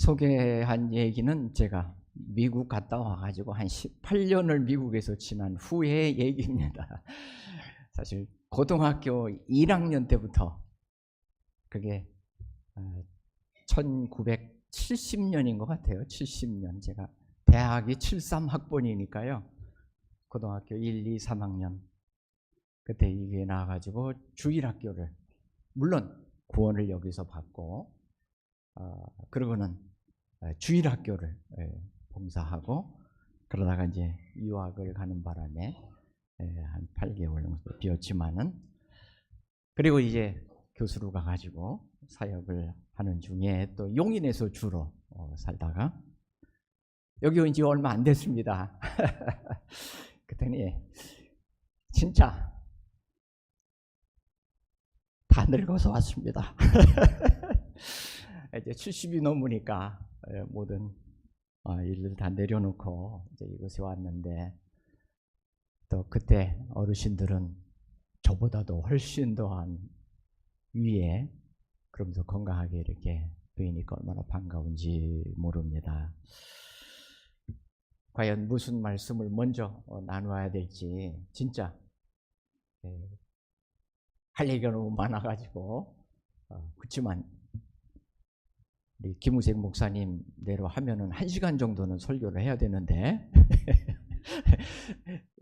소개한 얘기는 제가 미국 갔다 와가지고 한 18년을 미국에서 지난 후의 얘기입니다. 사실 고등학교 1학년 때부터, 그게 1970년인 것 같아요. 70년. 제가 대학이 73학번이니까요. 고등학교 1, 2, 3학년 그때 이게 나와가지고 주일학교를, 물론 구원을 여기서 받고 그러고는 주일학교를 봉사하고, 그러다가 이제 유학을 가는 바람에 한 8개월 정도 비었지만은, 그리고 이제 교수로 가가지고 사역을 하는 중에 또 용인에서 주로 살다가 여기 온 지 얼마 안 됐습니다. 그랬더니 진짜 다 늙어서 왔습니다. 이제 70이 넘으니까 모든 일을 다 내려놓고 이제 이곳에 왔는데, 또 그때 어르신들은 저보다도 훨씬 더한 위에, 그러면서 건강하게 이렇게 보이니까 얼마나 반가운지 모릅니다. 과연 무슨 말씀을 먼저 나누어야 될지 진짜 할 얘기가 너무 많아가지고, 그렇지만 우리 김우색 목사님대로 하면은 1시간 정도는 설교를 해야 되는데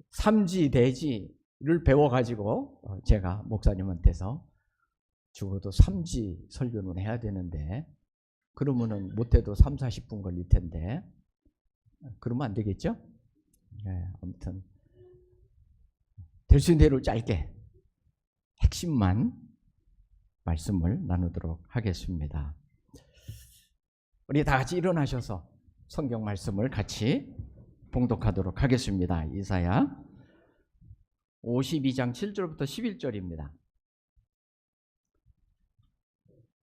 삼지대지를 배워가지고 제가 목사님한테서 죽어도 삼지 설교는 해야 되는데, 그러면은 못해도 3, 40분 걸릴 텐데, 그러면 안 되겠죠? 네, 아무튼 될 수 있는 대로 짧게 핵심만 말씀을 나누도록 하겠습니다. 우리 다 같이 일어나셔서 성경 말씀을 같이 봉독하도록 하겠습니다. 이사야 52장 7절부터 11절입니다.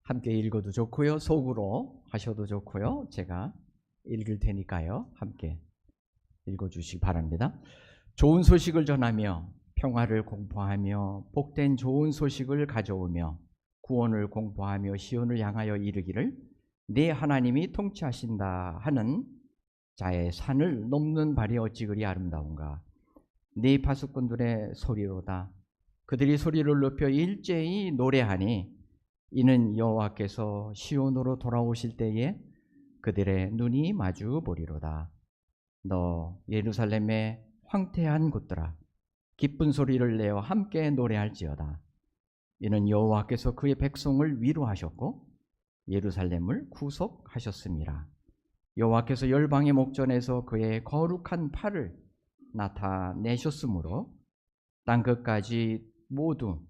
함께 읽어도 좋고요, 속으로 하셔도 좋고요, 제가 읽을 테니까요, 함께 읽어주시기 바랍니다. 좋은 소식을 전하며 평화를 공포하며 복된 좋은 소식을 가져오며 구원을 공포하며 시온을 향하여 이르기를 네 하나님이 통치하신다 하는 자의 산을 넘는 발이 어찌 그리 아름다운가. 네 파수꾼들의 소리로다. 그들이 소리를 높여 일제히 노래하니 이는 여호와께서 시온으로 돌아오실 때에 그들의 눈이 마주 보리로다. 너 예루살렘의 황폐한 곳들아, 기쁜 소리를 내어 함께 노래할지어다. 이는 여호와께서 그의 백성을 위로하셨고 예루살렘을 구속하셨습니다. 여호와께서 열방의 목전에서 그의 거룩한 팔을 나타내셨으므로 땅 끝까지 모두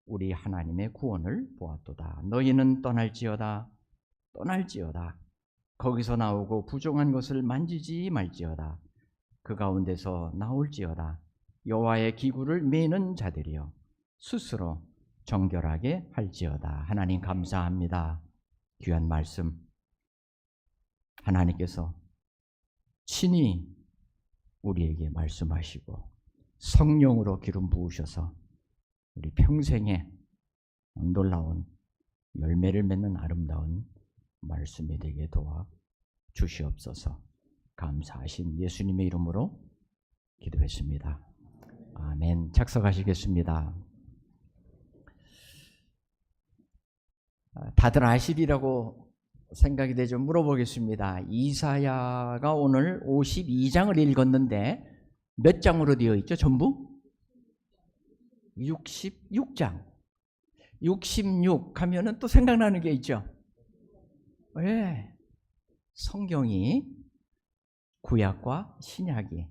우리 하나님의 구원을 보았도다. 너희는 떠날지어다. 떠날지어다. 거기서 나오고 부정한 것을 만지지 말지어다. 그 가운데서 나올지어다. 여호와의 기구를 매는 자들이여 스스로 정결하게 할지어다. 하나님 감사합니다. 귀한 말씀 하나님께서 친히 우리에게 말씀하시고 성령으로 기름 부으셔서 우리 평생에 놀라운 열매를 맺는 아름다운 말씀이 되게 도와 주시옵소서. 감사하신 예수님의 이름으로 기도했습니다. 아멘. 착석하시겠습니다. 다들 아시리라고 생각이 되죠. 물어보겠습니다. 이사야가 오늘 52장을 읽었는데 몇 장으로 되어 있죠? 전부? 66장. 66 하면은 또 생각나는 게 있죠. 네. 성경이 구약과 신약이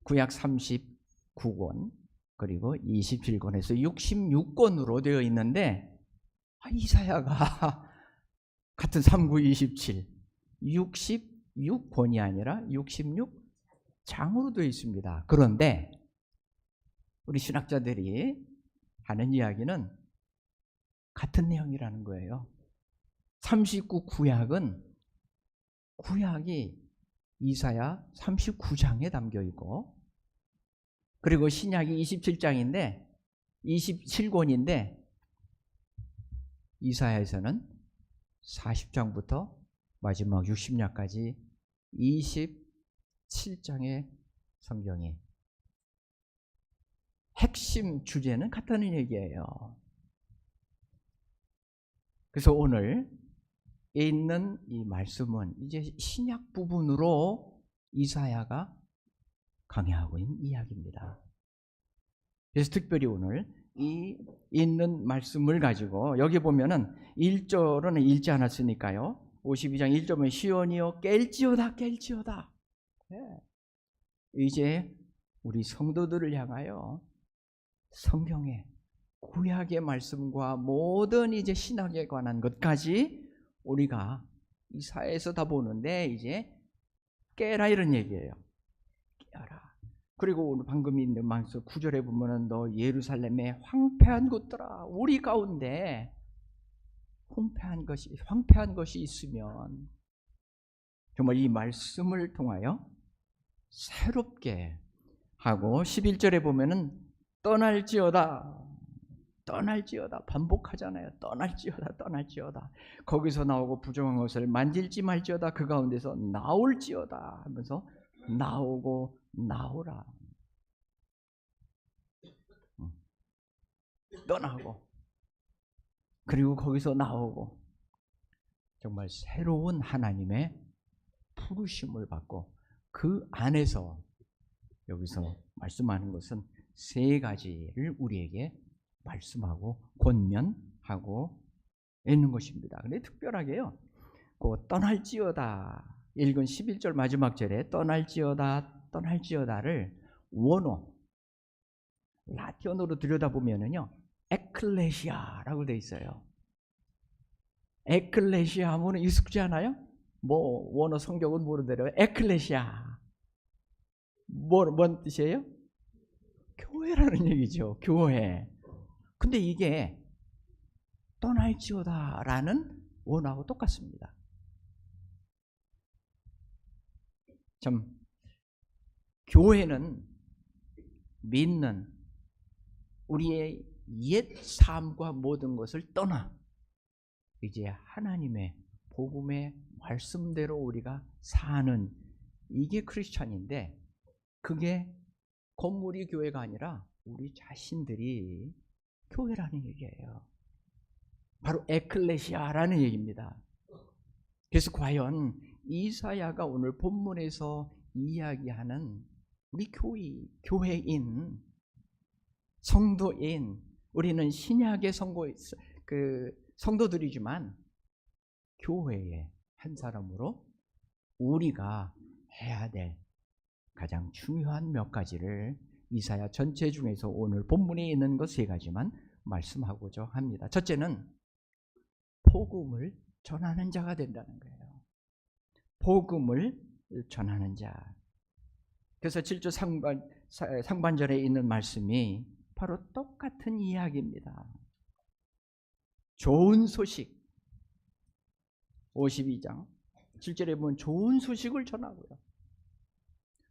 구약 39권 그리고 27권에서 66권으로 되어 있는데, 이사야가 같은 3927 66권이 아니라 66장으로 되어 있습니다. 그런데 우리 신학자들이 하는 이야기는 같은 내용이라는 거예요. 39 구약이 이사야 39장에 담겨 있고, 그리고 신약이 27장인데 27권인데 이사야에서는 40장부터 마지막 60년까지 27장의 성경이 핵심 주제는 같다는 얘기예요. 그래서 오늘 있는 이 말씀은 이제 신약 부분으로 이사야가 강해하고 있는 이야기입니다. 그래서 특별히 오늘 이 있는 말씀을 가지고 여기 보면은 1절은 읽지 않았으니까요. 52장 1절은 시온이여 깰지어다 깰지어다. 네. 이제 우리 성도들을 향하여 성경의 구약의 말씀과 모든 이제 신학에 관한 것까지 우리가 이사야에서 다 보는데 이제 깨라 이런 얘기예요. 깨라. 그리고 오늘 방금 있는 말씀 9절에 보면은 너 예루살렘의 황폐한 곳들아 우리 가운데 황폐한 것이 있으면 정말 이 말씀을 통하여 새롭게 하고 11절에 보면은 떠날지어다 반복하잖아요. 떠날지어다 거기서 나오고 부정한 것을 만질지 말지어다 그 가운데서 나올지어다 하면서 나오고 나오라. 떠나고 그리고 거기서 나오고 정말 새로운 하나님의 부르심을 받고 그 안에서 여기서 말씀하는 것은 세 가지를 우리에게 말씀하고 권면하고 있는 것입니다. 근데 특별하게요. 그 떠날지어다 읽은 11절 마지막 절에 떠날지어다를 원어 라틴어로 들여다보면은요. 에클레시아라고 돼 있어요. 에클레시아 하면 익숙지 않아요? 뭐 원어 성경은 모르더라고요. 에클레시아 뭔 뜻이에요? 교회라는 얘기죠. 교회. 근데 이게 떠날지어다라는 원어하고 똑같습니다. 참 교회는 믿는 우리의 옛 삶과 모든 것을 떠나 이제 하나님의 복음의 말씀대로 우리가 사는 이게 크리스찬인데 그게 건물이 교회가 아니라 우리 자신들이 교회라는 얘기예요. 바로 에클레시아라는 얘기입니다. 그래서 과연 이사야가 오늘 본문에서 이야기하는 우리 교회인 성도인 우리는 신약의 성도들이지만 교회의 한 사람으로 우리가 해야 될 가장 중요한 몇 가지를 이사야 전체 중에서 오늘 본문에 있는 것 세 가지만 말씀하고자 합니다. 첫째는 복음을 전하는 자가 된다는 거예요. 복음을 전하는 자. 그래서 7절 상반절에 있는 말씀이 바로 똑같은 이야기입니다. 좋은 소식 52장 7절에 보면 좋은 소식을 전하고요.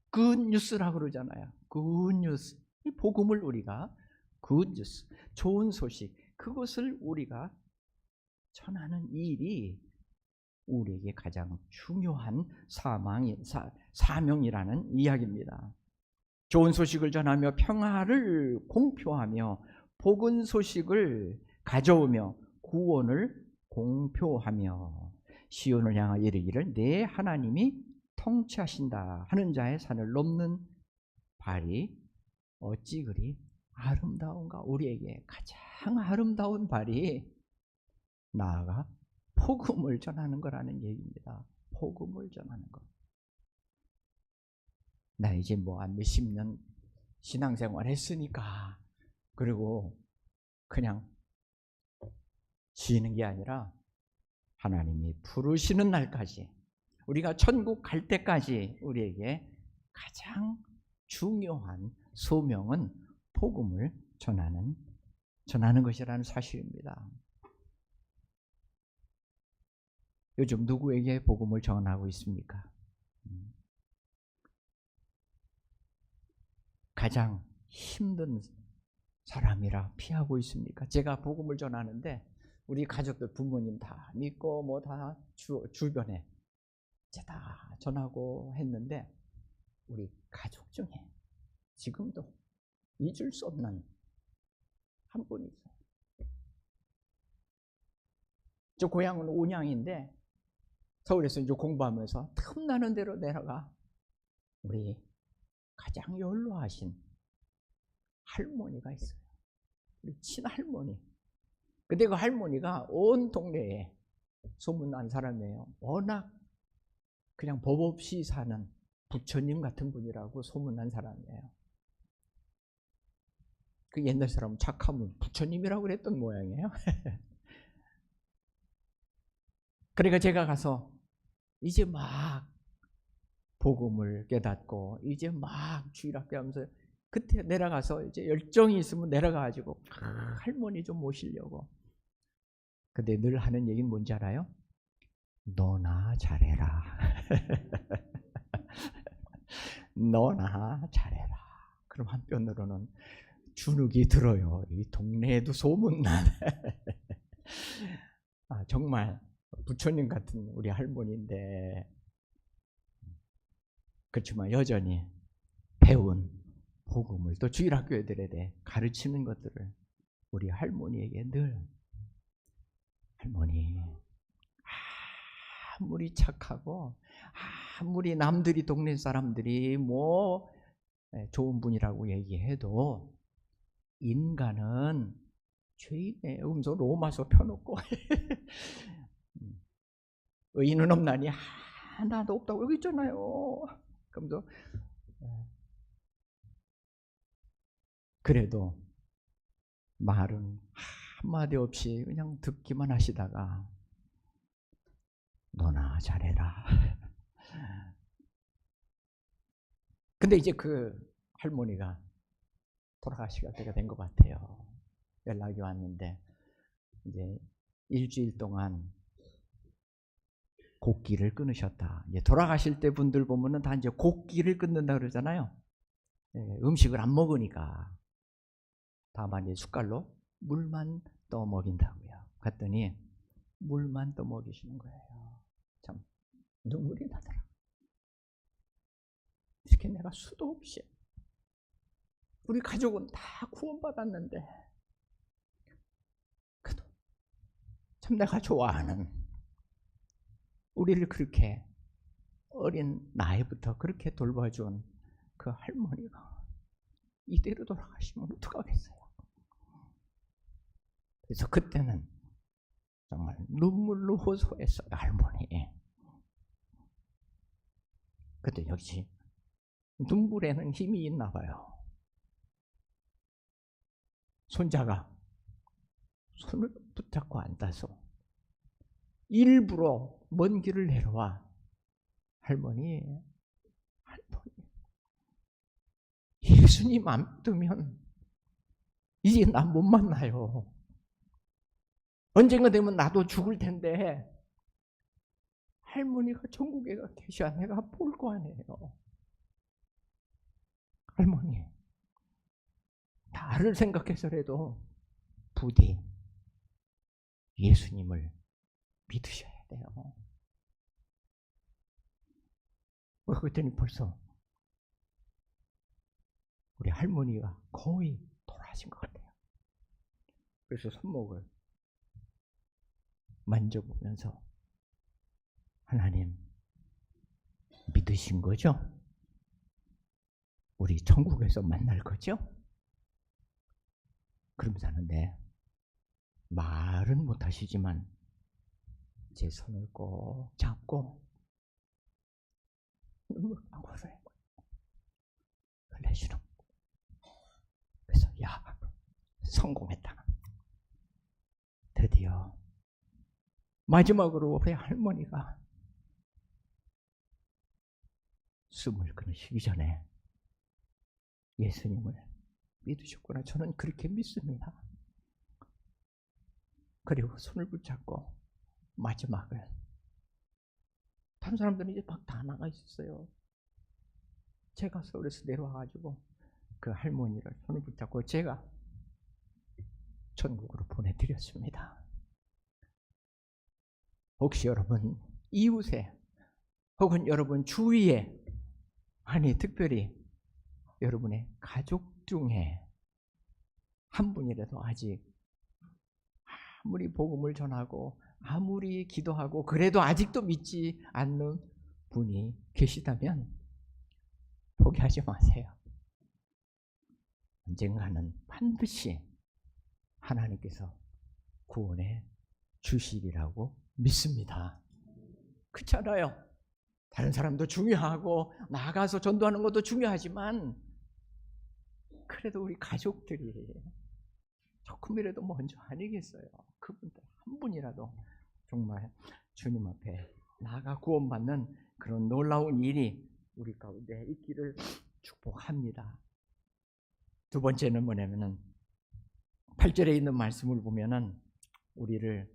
굿뉴스라고 그러잖아요. 굿뉴스. 이 복음을 우리가 굿뉴스, 좋은 소식 그것을 우리가 전하는 일이 우리에게 가장 중요한 사명이라는 이야기입니다. 좋은 소식을 전하며 평화를 공표하며 복은 소식을 가져오며 구원을 공표하며 시온을 향하여 이르기를 내 하나님이 통치하신다 하는 자의 산을 넘는 발이 어찌 그리 아름다운가. 우리에게 가장 아름다운 발이 나아가 복음을 전하는 거라는 얘기입니다. 복음을 전하는 것. 나 이제 뭐 몇십 년 신앙생활 했으니까 그리고 그냥 지는 게 아니라 하나님이 부르시는 날까지 우리가 천국 갈 때까지 우리에게 가장 중요한 소명은 복음을 전하는 것이라는 사실입니다. 요즘 누구에게 복음을 전하고 있습니까? 가장 힘든 사람이라 피하고 있습니까? 제가 복음을 전하는데 우리 가족들 부모님 다 믿고 뭐 다 주변에 어쩌다 전하고 했는데 우리 가족 중에 지금도 잊을 수 없는 한 분이 있어요. 저 고향은 온양인데 서울에서 이제 공부하면서 틈나는 대로 내려가 우리 가장 연로하신 할머니가 있어요. 우리 친할머니. 근데 그 할머니가 온 동네에 소문난 사람이에요. 워낙 그냥 법 없이 사는 부처님 같은 분이라고 소문난 사람이에요. 그 옛날 사람은 착하면 부처님이라고 그랬던 모양이에요. 그러니까 제가 가서 이제 막 복음을 깨닫고 이제 막 주일학교 하면서 그때 내려가서 이제 열정이 있으면 내려가가지고 할머니 좀 모시려고. 근데 늘 하는 얘기는 뭔지 알아요? 너나 잘해라. 너나 잘해라. 그럼 한편으로는 주눅이 들어요. 이 동네에도 소문난 정말 부처님 같은 우리 할머니인데, 그렇지만 여전히 배운 복음을 또 주일학교 애들에 가르치는 것들을 우리 할머니에게 늘, 할머니 아무리 착하고 아무리 남들이 동네 사람들이 뭐 좋은 분이라고 얘기해도 인간은 죄인의 음소 로마서 펴놓고 의인은 없나니 하나도 없다고 여기 있잖아요. 그러면서 그래도 말은 한마디 없이 그냥 듣기만 하시다가 너나 잘해라. 근데 이제 그 할머니가 돌아가실 때가 된 것 같아요. 연락이 왔는데 이제 일주일 동안 곡기를 끊으셨다. 이제 돌아가실 때 분들 보면은 다 이제 곡기를 끊는다 그러잖아요. 음식을 안 먹으니까 다만 이제 숟갈로 물만 떠 먹인다고요. 그랬더니 물만 떠 먹이시는 거예요. 참 눈물이 나더라. 이렇게 내가 수도 없이 우리 가족은 다 구원받았는데 그래도 참 내가 좋아하는 우리를 그렇게 어린 나이부터 그렇게 돌봐준 그 할머니가 이대로 돌아가시면 어떡하겠어요. 그래서 그때는 정말 눈물로 호소했어요. 할머니. 그때 역시 눈물에는 힘이 있나 봐요. 손자가 손을 붙잡고 앉아서 일부러 먼 길을 내려와 할머니 예수님 안 믿으면 이제 나 못 만나요. 언젠가 되면 나도 죽을 텐데 할머니가 천국에 계셔야 내가 볼 거 아니에요. 할머니 나를 생각해서라도 부디 예수님을 믿으셔야 돼요. 그랬더니 벌써 우리 할머니가 거의 돌아가신 것 같아요. 그래서 손목을 만져보면서 하나님 믿으신 거죠? 우리 천국에서 만날 거죠? 그러면서 하는데 말은 못하시지만 제 손을 꼭 잡고 눈물방울을 흘려주는. 그래서 야 성공했다. 드디어 마지막으로 우리 할머니가 숨을 끊으시기 전에 예수님을 믿으셨구나. 저는 그렇게 믿습니다. 그리고 손을 붙잡고 마지막을, 다른 사람들은 이제 막 다 나가 있었어요. 제가 서울에서 내려와가지고 그 할머니를 손을 붙잡고 제가 천국으로 보내드렸습니다. 혹시 여러분 이웃에 혹은 여러분 주위에, 아니 특별히 여러분의 가족 중에 한 분이라도 아직 아무리 복음을 전하고 아무리 기도하고 그래도 아직도 믿지 않는 분이 계시다면 포기하지 마세요. 언젠가는 반드시 하나님께서 구원해 주시리라고 믿습니다. 그렇잖아요. 다른 사람도 중요하고 나가서 전도하는 것도 중요하지만 그래도 우리 가족들이 조금이라도 먼저 아니겠어요. 그분들 한 분이라도 정말 주님 앞에 나아가 구원받는 그런 놀라운 일이 우리 가운데 있기를 축복합니다. 두 번째는 뭐냐면은 8절에 있는 말씀을 보면은 우리를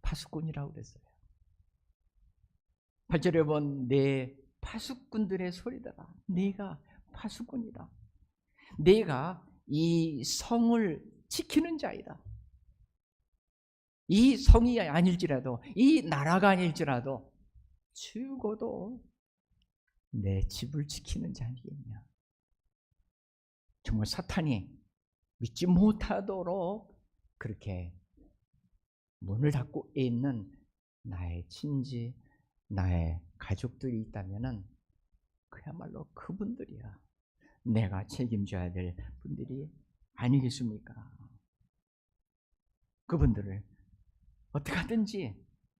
파수꾼이라고 그랬어요. 8절에 보면 내 파수꾼들의 소리더라. 네가 파수꾼이다. 네가 이 성을 지키는 자이다. 이 성이 아닐지라도 이 나라가 아닐지라도 죽어도 내 집을 지키는 자이냐. 정말 사탄이 믿지 못하도록 그렇게 문을 닫고 있는 나의 친지, 나의 가족들이 있다면은 그야말로 그분들이야. 내가 책임져야 될 분들이 아니겠습니까? 그분들을 어떻게 하든지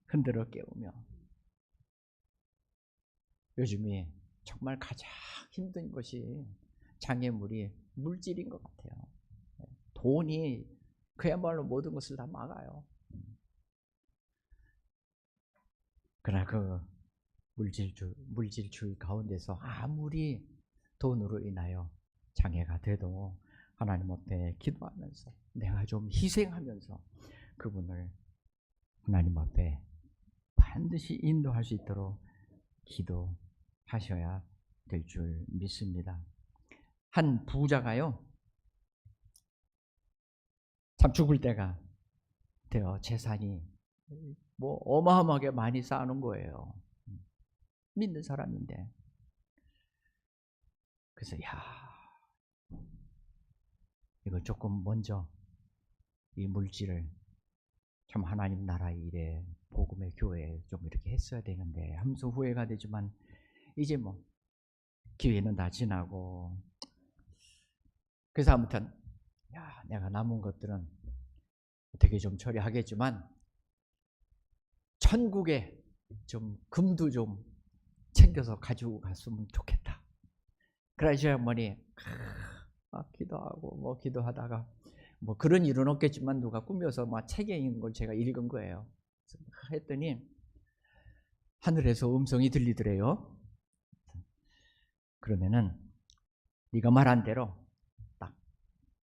흔들어 깨우며 요즘에 정말 가장 힘든 것이 장애물이 물질인 것 같아요. 돈이 그야말로 모든 것을 다 막아요. 그러나 그 물질주의 가운데서 아무리 돈으로 인하여 장애가 돼도 하나님 앞에 기도하면서 내가 좀 희생하면서 그분을 하나님 앞에 반드시 인도할 수 있도록 기도하셔야 될 줄 믿습니다. 한 부자가요, 참 죽을 때가 되어 재산이 뭐 어마어마하게 많이 쌓아놓은 거예요. 믿는 사람인데. 그래서 이거 조금 먼저 이 물질을 참 하나님 나라 일에 복음의 교회에 좀 이렇게 했어야 되는데 하면서 후회가 되지만 이제 뭐 기회는 다 지나고 그래서 아무튼 내가 남은 것들은 어떻게 좀 처리하겠지만 천국에 좀 금도 좀 챙겨서 가지고 갔으면 좋겠다. 그러셔야 어머니 기도하고 뭐 기도하다가 뭐 그런 일은 없겠지만 누가 꾸며서 막 책에 있는 걸 제가 읽은 거예요. 했더니 하늘에서 음성이 들리더래요. 그러면은 네가 말한 대로 딱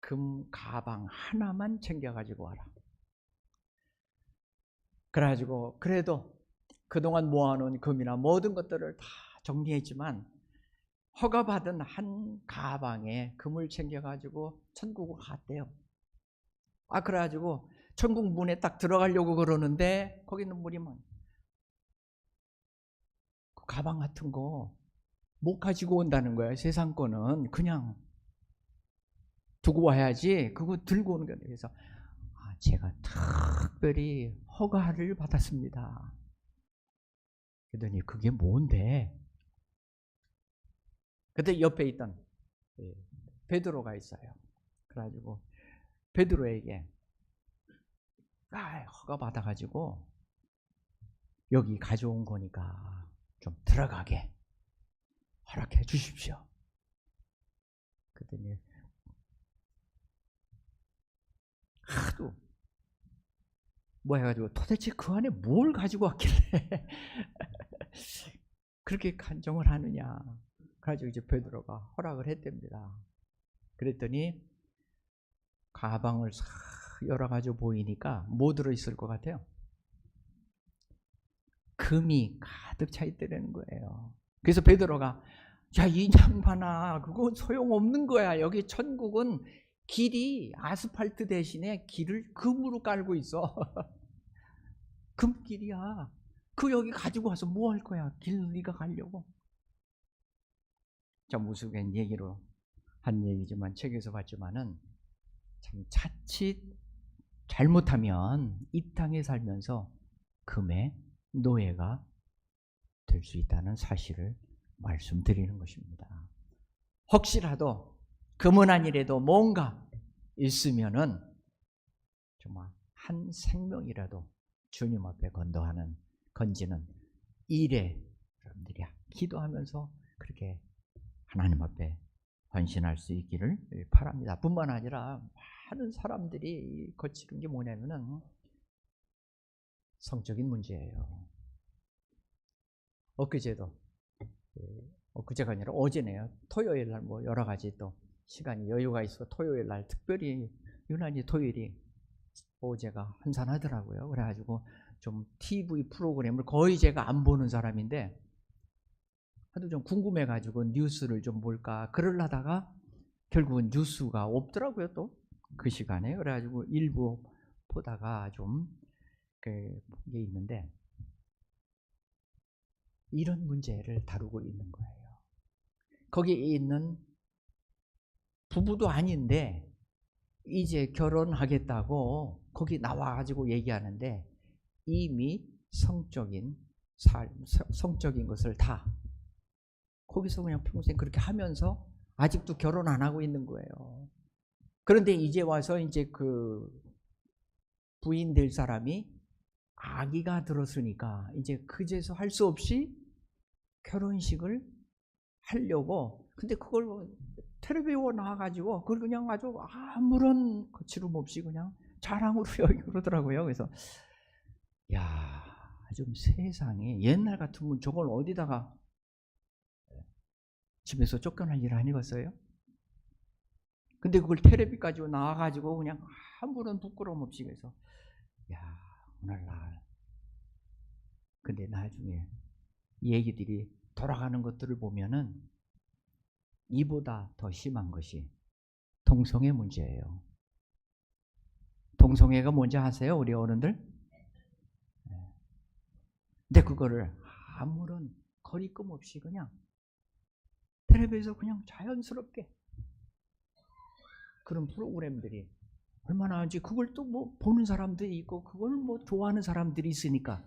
금 가방 하나만 챙겨가지고 와라. 그래가지고 그래도 그동안 모아놓은 금이나 모든 것들을 다 정리했지만 허가받은 한 가방에 금을 챙겨가지고 천국으로 갔대요. 그래가지고 천국 문에 딱 들어가려고 그러는데 거기는 물이면 그 가방 같은 거 못 가지고 온다는 거야. 세상 거는 그냥 두고 와야지 그거 들고 오는 거예요. 그래서 제가 특별히 허가를 받았습니다. 그랬더니 그게 뭔데? 그때 옆에 있던 베드로가 있어요. 그래가지고 베드로에게 허가 받아가지고 여기 가져온 거니까 좀 들어가게 허락해 주십시오. 그랬더니 하도 뭐 해가지고 도대체 그 안에 뭘 가지고 왔길래 그렇게 간정을 하느냐. 그래가지고 이제 베드로가 허락을 했답니다. 그랬더니 가방을 싹 열어가지고 보이니까 뭐 들어있을 것 같아요? 금이 가득 차 있다는 거예요. 그래서 베드로가 이 양반아 그거 소용없는 거야. 여기 천국은 길이 아스팔트 대신에 길을 금으로 깔고 있어. 금길이야. 그 여기 가지고 와서 뭐 할 거야? 길 네가 가려고. 좀 우스갯 얘기로 한 얘기지만 책에서 봤지만은 참 자칫 잘못하면 이 땅에 살면서 금의 노예가 될 수 있다는 사실을 말씀드리는 것입니다. 혹시라도 금은 아니래도 뭔가 있으면은 정말 한 생명이라도 주님 앞에 건지는 일에 여러분들이 기도하면서 그렇게 하나님 앞에 헌신할 수 있기를 바랍니다. 뿐만 아니라 많은 사람들이 거치는 게 뭐냐면은 성적인 문제예요. 엊그제가 아니라 어제네요. 토요일 날 뭐 여러 가지 또 시간이 여유가 있어 토요일 날 특별히 유난히 토요일이 어제가 한산하더라고요. 그래가지고 좀 TV 프로그램을 거의 제가 안 보는 사람인데 하도 좀 궁금해가지고 뉴스를 좀 볼까 그러려다가 결국은 뉴스가 없더라고요. 또 그 시간에. 그래가지고 일부 보다가 좀 게 있는데 이런 문제를 다루고 있는 거예요. 거기에 있는 부부도 아닌데 이제 결혼하겠다고 거기 나와가지고 얘기하는데 이미 성적인 것을 다 거기서 그냥 평생 그렇게 하면서 아직도 결혼 안 하고 있는 거예요. 그런데 이제 와서 이제 그 부인 될 사람이 아기가 들었으니까 이제 그제서 할 수 없이 결혼식을 하려고. 근데 그걸 텔레비에 나와가지고 그걸 그냥 아주 아무런 거칠음 없이 그냥 자랑으로 여기고 그러더라고요. 그래서 야, 좀 세상에 옛날 같으면 저걸 어디다가 집에서 쫓겨날 일 아니겠어요? 근데 그걸 텔레비까지 나와가지고 그냥 아무런 부끄러움 없이 그래서 야, 오늘날 근데 나중에 이 얘기들이 돌아가는 것들을 보면은 이보다 더 심한 것이 동성애 문제예요. 동성애가 뭔지 아세요? 우리 어른들? 근데 그거를 아무런 거리낌 없이 그냥 텔레비에서 그냥 자연스럽게 그런 프로그램들이 얼마나 하는지 그걸 또 뭐 보는 사람들이 있고 그걸 뭐 좋아하는 사람들이 있으니까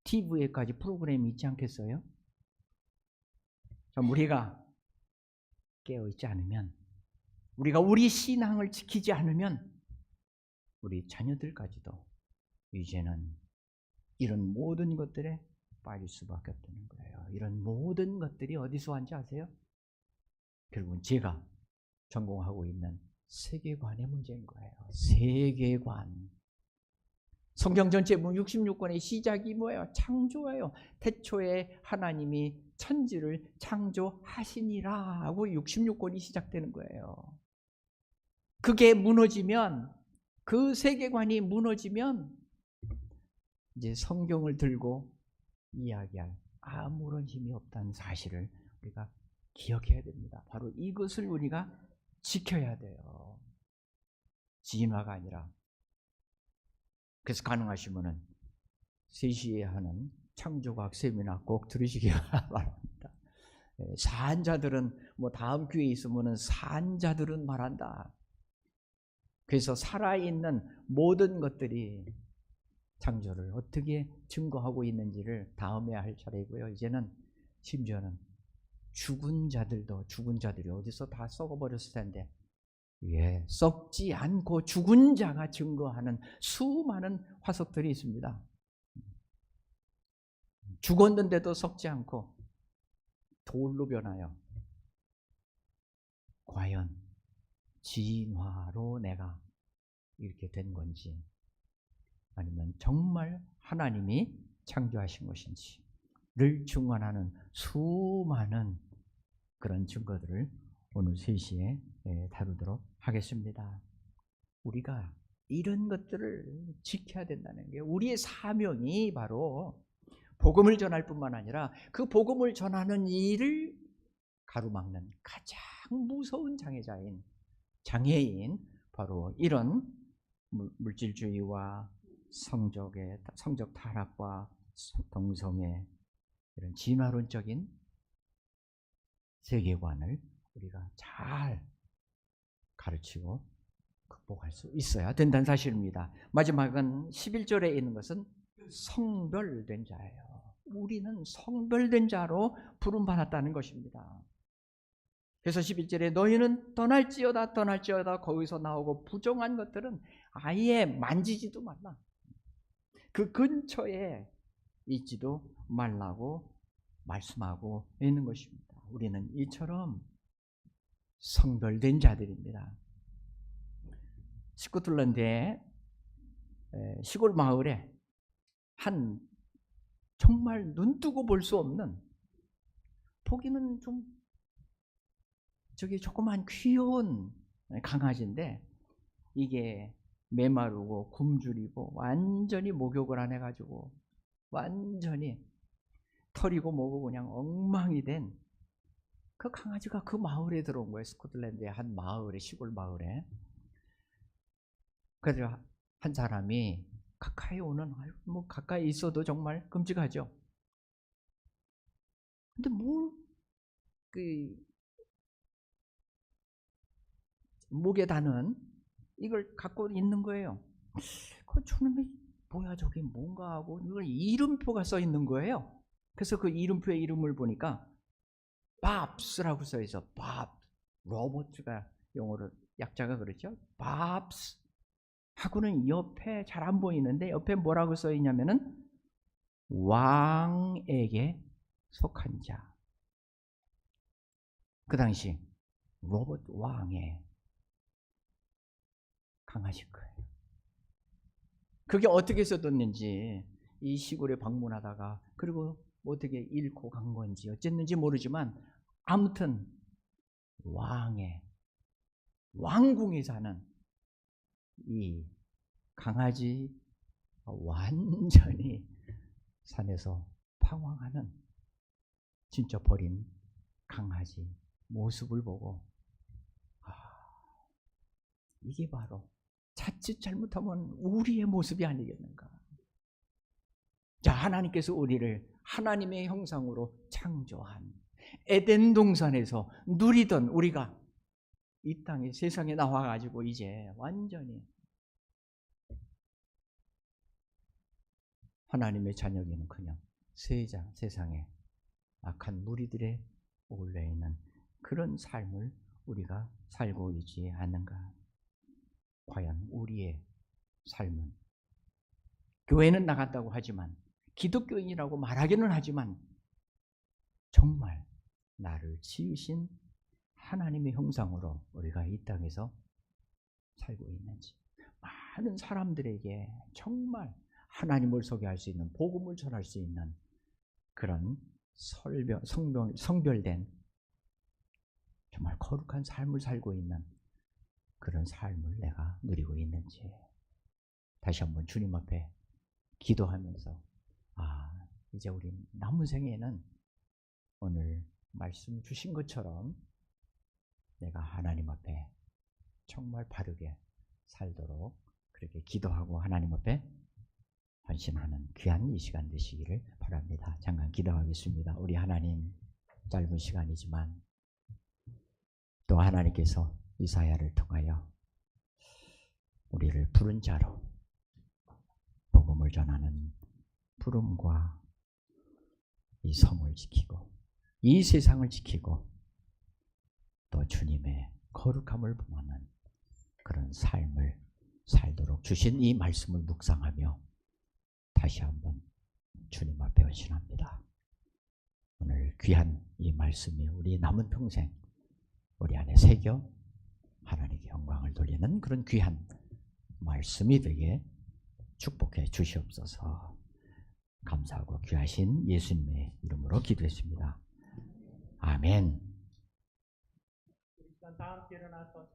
TV에까지 프로그램이 있지 않겠어요? 우리가 깨어있지 않으면 우리가 우리 신앙을 지키지 않으면 우리 자녀들까지도 이제는 이런 모든 것들에 빠질 수밖에 없다는 거예요. 이런 모든 것들이 어디서 왔는지 아세요? 결국은 제가 전공하고 있는 세계관의 문제인 거예요. 세계관. 성경 전체 66권의 시작이 뭐예요? 창조예요. 태초에 하나님이 천지를 창조하시니라 하고 66권이 시작되는 거예요. 그게 무너지면, 그 세계관이 무너지면 이제 성경을 들고 이야기할 아무런 힘이 없다는 사실을 우리가 기억해야 됩니다. 바로 이것을 우리가 지켜야 돼요. 진화가 아니라. 그래서 가능하시면은 3시에 하는 창조과학 세미나 꼭 들으시기 바랍니다. 사한자들은 뭐 다음 기회에 있으면은 사한자들은 말한다. 그래서 살아있는 모든 것들이 창조를 어떻게 증거하고 있는지를 다음에 할 차례고요. 이제는 심지어는 죽은 자들이 어디서 다 썩어버렸을 텐데 썩지 않고 죽은 자가 증거하는 수많은 화석들이 있습니다. 죽었는데도 썩지 않고 돌로 변하여 과연 진화로 내가 이렇게 된 건지 아니면 정말 하나님이 창조하신 것인지를 증언하는 수많은 그런 증거들을 오늘 3시에 다루도록 하겠습니다. 우리가 이런 것들을 지켜야 된다는 게 우리의 사명이 바로 복음을 전할 뿐만 아니라 그 복음을 전하는 일을 가로막는 가장 무서운 장애인 바로 이런 물질주의와 성적 타락과 동성애 이런 진화론적인 세계관을 우리가 잘 가르치고 극복할 수 있어야 된다는 사실입니다. 마지막은 11절에 있는 것은 성별된 자예요. 우리는 성별된 자로 부름받았다는 것입니다. 그래서 11절에 너희는 떠날지어다 거기서 나오고 부정한 것들은 아예 만지지도 말라. 그 근처에 있지도 말라고 말씀하고 있는 것입니다. 우리는 이처럼 성별된 자들입니다. 스코틀랜드의 시골 마을에 한 정말 눈뜨고 볼 수 없는, 보기는 좀 저기 조그만 귀여운 강아지인데 이게 메마르고 굶주리고 완전히 목욕을 안 해가지고 완전히 털이고 뭐고 그냥 엉망이 된 그 강아지가 그 마을에 들어온 거예요. 스코틀랜드의 한 마을에, 시골 마을에. 그래서 한 사람이 가까이 오는, 뭐 가까이 있어도 정말 끔찍하죠. 근데 목에 다는 이걸 갖고 있는 거예요. 그 저놈이 뭐야 저게 뭔가 하고 이걸 이름표가 써 있는 거예요. 그래서 그 이름표의 이름을 보니까 밥스라고 써 있어. 밥. 로버트가 영어로 약자가 그렇죠. 밥스 하고는 옆에 잘 안 보이는데 옆에 뭐라고 써 있냐면은 왕에게 속한 자. 그 당시 로버트 왕의 강아지일 거예요. 그게 어떻게 써뒀는지 이 시골에 방문하다가 그리고 어떻게 잃고 간 건지 어쨌는지 모르지만 아무튼 왕궁에 사는 이 강아지 완전히 산에서 방황하는 진짜 버린 강아지 모습을 보고 이게 바로 자칫 잘못하면 우리의 모습이 아니겠는가. 자, 하나님께서 우리를 하나님의 형상으로 창조한 에덴 동산에서 누리던 우리가 이 땅에 세상에 나와가지고 이제 완전히 하나님의 자녀기는커녕 세상에 악한 무리들의 어울려있는 그런 삶을 우리가 살고 있지 않는가. 과연 우리의 삶은 교회는 나갔다고 하지만 기독교인이라고 말하기는 하지만 정말 나를 지으신 하나님의 형상으로 우리가 이 땅에서 살고 있는지, 많은 사람들에게 정말 하나님을 소개할 수 있는, 복음을 전할 수 있는 그런 성별된 정말 거룩한 삶을 살고 있는 그런 삶을 내가 누리고 있는지 다시 한번 주님 앞에 기도하면서 이제 우리 남은 생에는 오늘 말씀 주신 것처럼 내가 하나님 앞에 정말 바르게 살도록 그렇게 기도하고 하나님 앞에 헌신하는 귀한 이 시간 되시기를 바랍니다. 잠깐 기도하겠습니다. 우리 하나님, 짧은 시간이지만 또 하나님께서 이사야를 통하여 우리를 부른 자로 복음을 전하는 부름과 이 성을 지키고 이 세상을 지키고 또 주님의 거룩함을 범하는 그런 삶을 살도록 주신 이 말씀을 묵상하며 다시 한번 주님 앞에 헌신합니다. 오늘 귀한 이 말씀이 우리 남은 평생 우리 안에 새겨 하나님께 영광을 돌리는 그런 귀한 말씀이 되게 축복해 주시옵소서. 감사하고 귀하신 예수님의 이름으로 기도했습니다. 아멘. 다음 일어나서